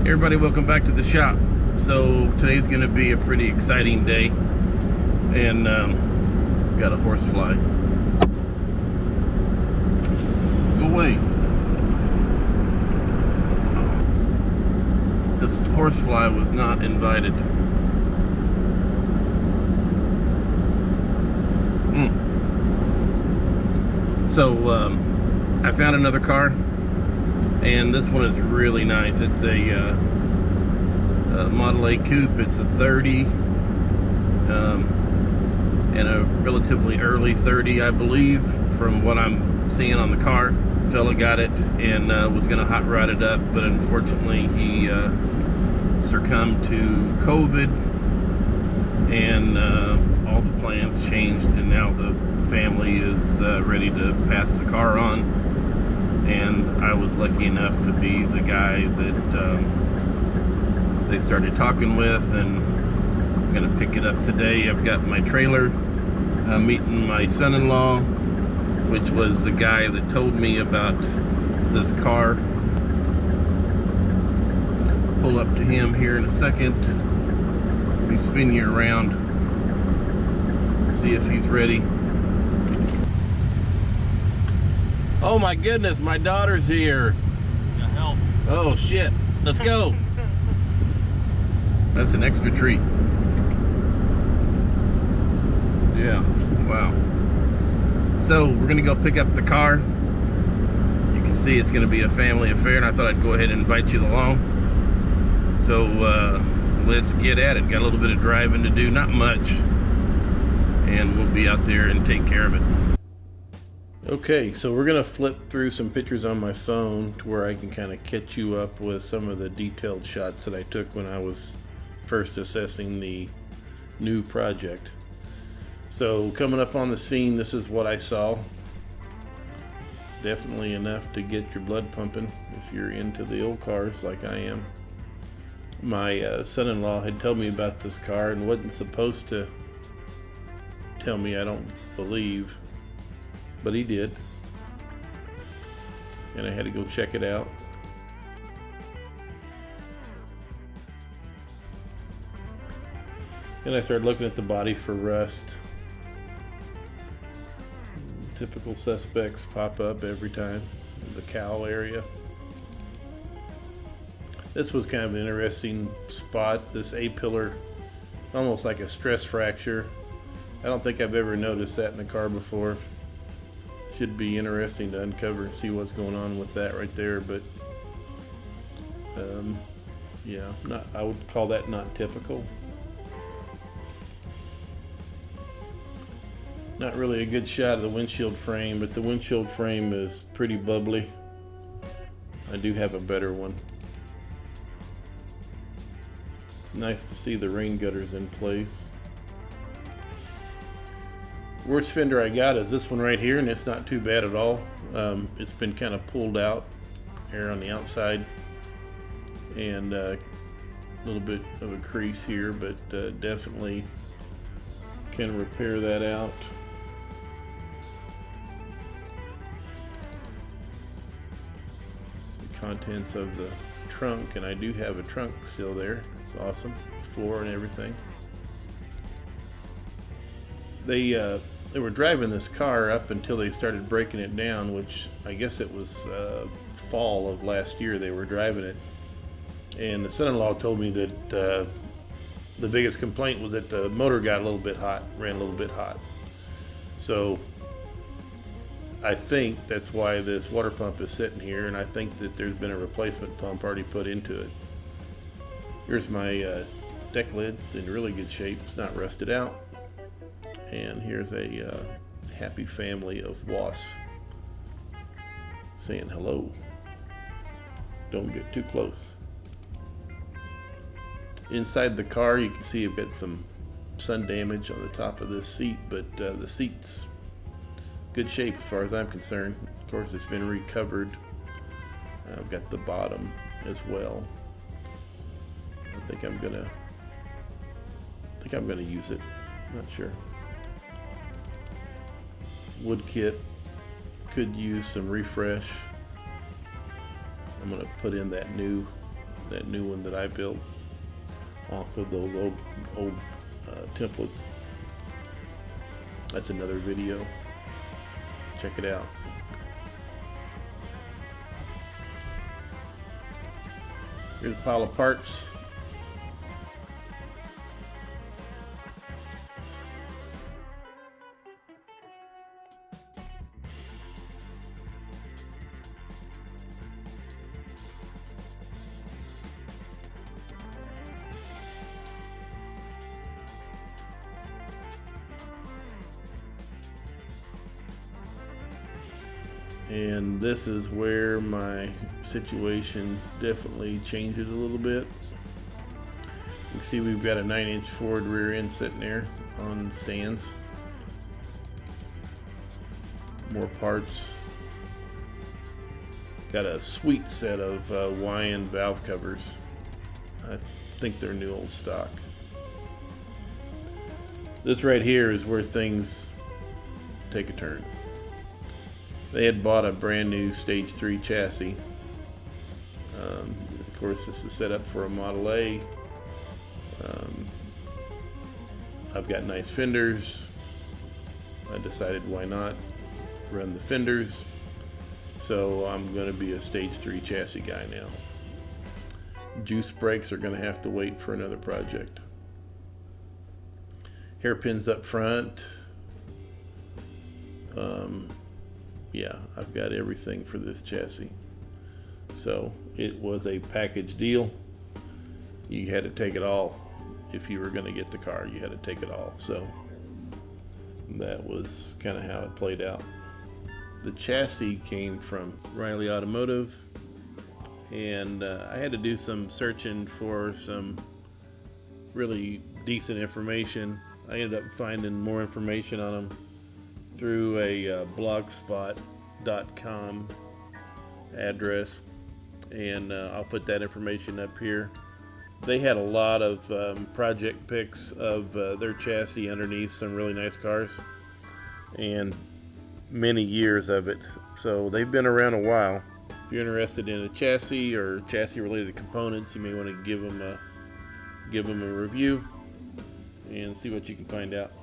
Everybody, welcome back to the shop. So today's gonna be a pretty exciting day, and got a horsefly. Go away. This horsefly was not invited. So I found another car, and this one is really nice. It's a Model A Coupe. It's a 30, and a relatively early 30, I believe, from what I'm seeing on the car. Fella got it and was gonna hot rod it up, but unfortunately he succumbed to COVID, and all the plans changed, and now the family is ready to pass the car on. And I was lucky enough to be the guy that they started talking with, and I'm gonna pick it up today. I've got my trailer, meeting my son-in-law, which was the guy that told me about this car. Pull up to him here in a second. Let me spin you around, see if he's ready. Oh my goodness, my daughter's here. Yeah, help. Oh shit, let's go. That's an extra treat. Yeah, wow. So we're gonna go pick up the car. You can see it's gonna be a family affair, and I thought I'd go ahead and invite you along. So let's get at it. Got a little bit of driving to do, not much, and we'll be out there and take care of it. Okay, so we're gonna flip through some pictures on my phone to where I can kind of catch you up with some of the detailed shots that I took when I was first assessing the new project. So coming up on the scene, this is what I saw. Definitely enough to get your blood pumping if you're into the old cars like I am. My son-in-law had told me about this car and wasn't supposed to tell me, I don't believe, but he did, and I had to go check it out. And I started looking at the body for rust. Typical suspects pop up every time. The cowl area. This was kind of an interesting spot. This A-pillar, almost like a stress fracture. I don't think I've ever noticed that in a car before. Should be interesting to uncover and see what's going on with that right there, but yeah, I would call that not typical. Not really a good shot of the windshield frame, but the windshield frame is pretty bubbly. I do have a better one. Nice to see the rain gutters in place. Worst fender I got is this one right here, and it's not too bad at all. It's been kind of pulled out here on the outside, and a little bit of a crease here, but definitely can repair that out. The contents of the trunk, and I do have a trunk still there. It's awesome, floor and everything. They were driving this car up until they started breaking it down, which I guess it was fall of last year they were driving it. And the son-in-law told me that the biggest complaint was that the motor got a little bit hot, ran a little bit hot. So I think that's why this water pump is sitting here, and I think that there's been a replacement pump already put into it. Here's my deck lid. It's in really good shape. It's not rusted out. And here's a happy family of wasps saying hello. Don't get too close. Inside the car, you can see I've got some sun damage on the top of this seat, but the seat's good shape as far as I'm concerned. Of course, it's been recovered. I've got the bottom as well. I think I'm gonna use it. Not sure. Wood kit could use some refresh. I'm gonna put in that new that new one that I built off of those old templates. That's another video. Check it out. Here's a pile of parts. And this is where my situation definitely changes a little bit. You can see we've got a 9-inch Ford rear end sitting there on stands. More parts. Got a sweet set of Hawaiian valve covers. I think they're new old stock. This right here is where things take a turn. They had bought a brand new Stage 3 chassis. Of course, this is set up for a Model A. I've got nice fenders. I decided why not run the fenders. So I'm going to be a Stage 3 chassis guy now. Juice brakes are going to have to wait for another project. Hairpins up front. Yeah, I've got everything for this chassis. So it was a package deal. You had to take it all. If you were going to get the car, you had to take it all. So that was kind of how it played out. The chassis came from Riley Automotive, and I had to do some searching for some really decent information. I ended up finding more information on them through a blogspot.com address, and I'll put that information up here. They had a lot of project pics of their chassis underneath some really nice cars, and many years of it. So they've been around a while. If you're interested in a chassis or chassis related components, you may want to give them a review and see what you can find out.